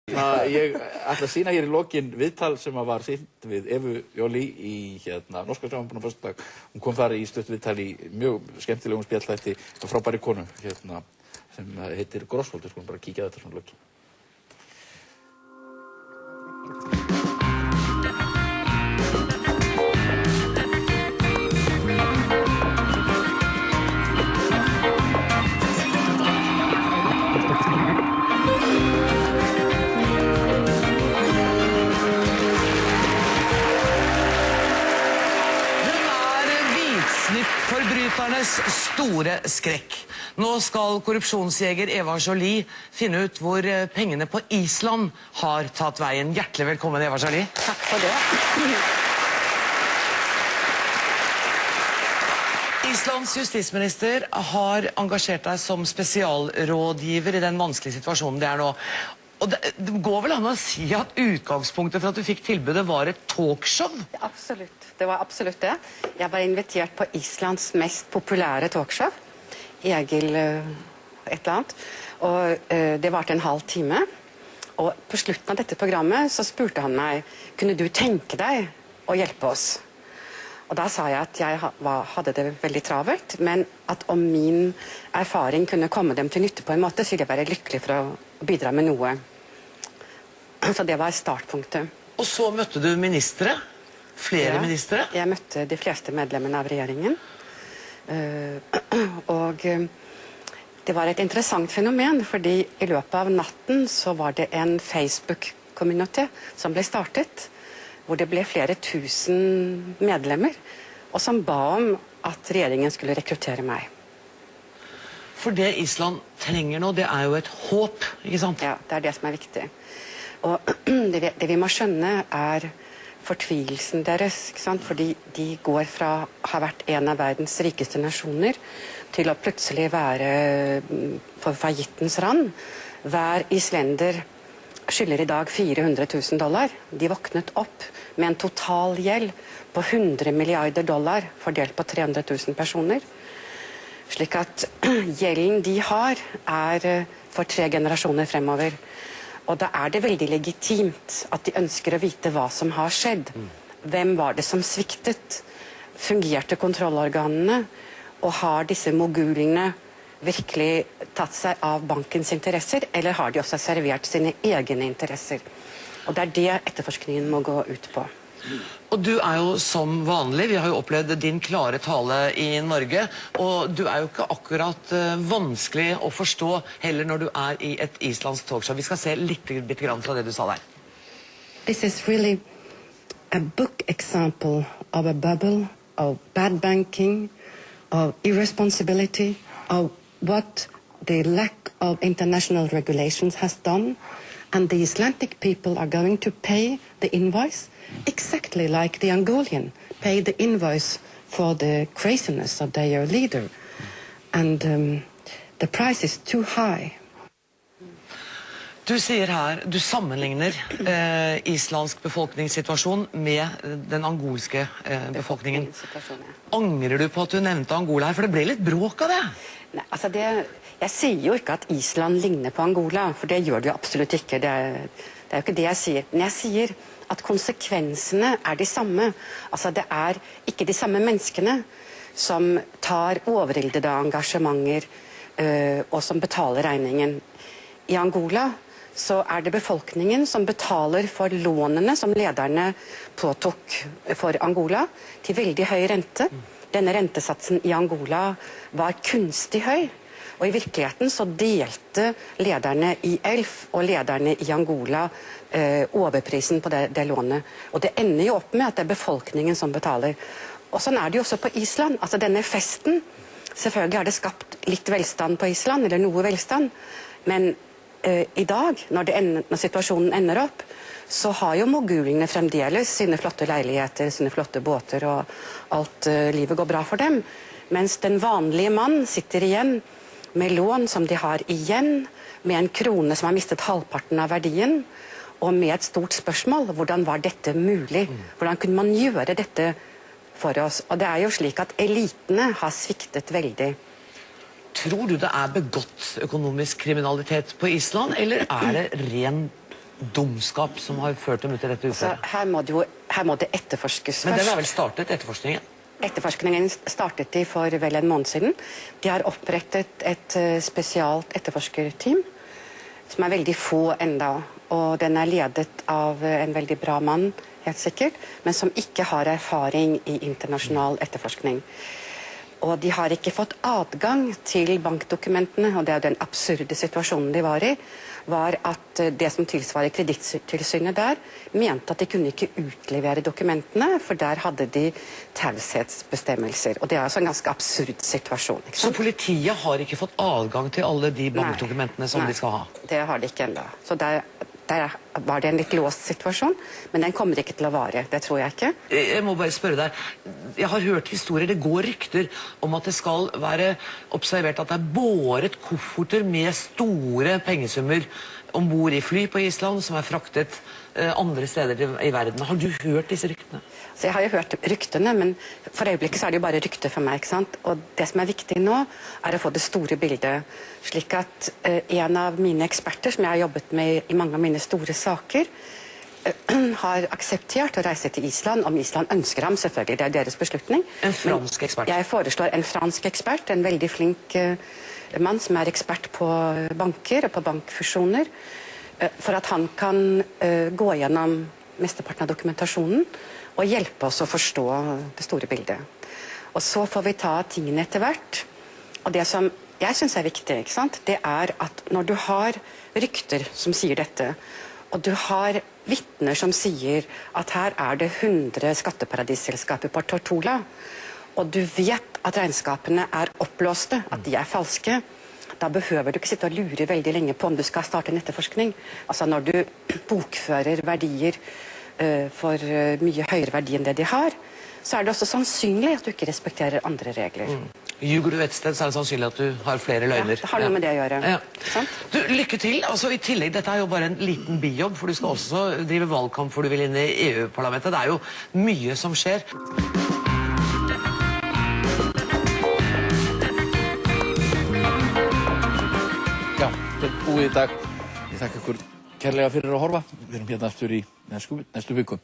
Ég ætla að sýna hér í lokin viðtal sem var sýnt við Evu Joly í norska sjónvarpinu á föstudag. Hún kom þar í stutt viðtal í mjög skemmtilegum spjallþætti af frábærri konu sem heitir Grosvold. Við skulum bara kíkja á þetta svona lokin. Forbryternes store skrekk. Nå skal korrupsjonsjeger Eva Joly finne ut hvor pengene på Island har tatt veien. Hjertelig velkommen, Eva Joly. Takk for det. Islands justisminister har engasjert deg som spesialrådgiver i den vanskelige situasjonen det er nå. Og det går vel an å si at utgangspunktet for at du fikk tilbudet var et talkshow? Absolutt. Det var absolutt det. Jeg var invitert på Islands mest populære talkshow. Egil et eller annet. Og det varte en halv time. Og på slutten av dette programmet så spurte han meg, kunne du tenke deg å hjelpe oss? Og da sa jeg at jeg hadde det veldig travelt, men at om min erfaring kunne komme dem til nytte på en måte, så ville jeg være lykkelig for å bidra med noe. Så det var startpunktet. Og så møtte du ministre? Flere ministre? Jeg møtte de fleste medlemmene av regjeringen. Og det var et interessant fenomen, fordi i løpet av natten så var det en Facebook-community som ble startet, hvor det ble flere tusen medlemmer, og som ba om at regjeringen skulle rekruttere meg. For det Island trenger nå, det er jo et håp, ikke sant? Ja, det er det som er viktig. Og det vi må skjønne er fortvilelsen deres, ikke sant? Fordi de går fra å ha vært en av verdens rikeste nasjoner til å plutselig være på fajittens rand. Hver islender skylder i dag $400 000. De våknet opp med en total gjeld på $100 milliarder fordelt på 300 000 personer. Slik at gjelden de har er for 3 generasjoner fremover. Og da er det veldig legitimt at de ønsker å vite hva som har skjedd. Hvem var det som sviktet? Fungerte kontrollorganene? Og har disse mogulene virkelig tatt seg av bankens interesser, eller har de også servert sine egne interesser? Og det er det etterforskningen må gå ut på. Og du er jo som vanlig, vi har jo opplevd din klare tale i Norge, og du er jo ikke akkurat vanskelig å forstå heller når du er i et islandsk talkshow. Vi skal se litt grann fra det du sa der. This is really a book example of a bubble, of bad banking, of irresponsibility, of what the lack of international regulations has done, and the Icelandic people are going to pay the invoice exactly like the Angolian pay the invoice for the craziness of their leader. And the price is too high. Du sier her, du sammenligner islandsk befolkningssituasjon med den angolske befolkningen. Angrer du på at du nevnte Angola her, for det ble litt bråk av det? Nei, altså jeg sier jo ikke at Island ligner på Angola, for det gjør det jo absolutt ikke. Det er jo ikke det jeg sier. Men jeg sier at konsekvensene er de samme. Altså det er ikke de samme menneskene som tar overildede engasjementer og som betaler regningen. I Angola så er det befolkningen som betaler for lånene som lederne påtok for Angola til veldig høy rente. Denne rentesatsen i Angola var kunstig høy, og i virkeligheten så delte lederne i Elf og lederne i Angola overprisen på det lånet. Og det ender jo opp med at det er befolkningen som betaler. Og sånn er det jo også på Island. Altså denne festen, selvfølgelig har det skapt litt velstand på Island, eller noe velstand, men i dag, når situasjonen ender opp, så har jo mogulene fremdeles sine flotte leiligheter, sine flotte båter, og alt livet går bra for dem. Mens den vanlige mann sitter igjen med lån som de har igjen, med en krone som har mistet halvparten av verdien, og med et stort spørsmål, hvordan var dette mulig? Hvordan kunne man gjøre dette for oss? Og det er jo slik at elitene har sviktet veldig. Tror du det er begått økonomisk kriminalitet på Island, eller er det ren dumskap som har ført dem ut i dette Så uføret? her må det etterforskes Men den først. har vel startet, etterforskningen? Etterforskningen startet de for vel en måned siden. De har opprettet et spesialt etterforskerteam, som er veldig få enda. Og den er ledet av en veldig bra mann, helt sikkert, men som ikke har erfaring i internasjonal etterforskning. Og de har ikke fått adgang til bankdokumentene, og det er den absurde situasjonen de var i, var at det som tilsvarer kreditttilsynet der, mente at de kunne ikke utlevere dokumentene, for der hadde de taushetsbestemmelser. Og det er altså en ganske absurd situasjon. Ikke Så sant? politiet har ikke fått adgang til alle de bankdokumentene som Nei, de skal ha? det har de ikke enda. Så der var det en litt låst situasjon, men den kommer ikke til å vare. Det tror jeg ikke. Jeg må bare spørre deg. Jeg har hørt historier, det går rykter om at det skal være observert at det er båret kofferter med store pengesummer ombord i fly på Island, som er fraktet andre steder i verden. Har du hørt disse ryktene? Så jeg har jo hørt ryktene, men for øyeblikket så er det jo bare rykter for meg, ikke sant? Og det som er viktig nå, er å få det store bildet. Slik at en av mine eksperter, som jeg har jobbet med i mange av mine store saker, har akseptert å reise til Island, om Island ønsker ham, selvfølgelig, det er deres beslutning. En fransk ekspert? Jeg foreslår en fransk ekspert, en veldig flink mann som er ekspert på banker og på bankfusjoner, for at han kan gå gjennom mesteparten av dokumentasjonen og hjelpe oss å forstå det store bildet. Og så får vi ta tingene etter hvert. Og det som jeg synes er viktig, ikke sant, det er at når du har rykter som sier dette, og du har vitner som sier at her er det 100 skatteparadisselskaper på Tortola, og du vet at regnskapene er oppblåste, at de er falske, da behøver du ikke sitte og lure veldig lenge på om du skal starte en etterforskning. Altså når du bokfører verdier for mye høyere verdi enn det de har, så er det også sannsynlig at du ikke respekterer andre regler. Ljuger du et sted, så er det sannsynlig at du har flere løgner. Ja, det har noe med det å gjøre. Ja. Sant? Du, lykke til. Altså, i tillegg, dette er jo bare en liten bijobb, for du skal også drive valgkamp for du vil inn i EU-parlamentet. Det er jo mye som skjer. Já, þetta er búið í dag. Ég þakka ykkur kærlega fyrir að horfa. Við erum hérna aftur í næstu viku.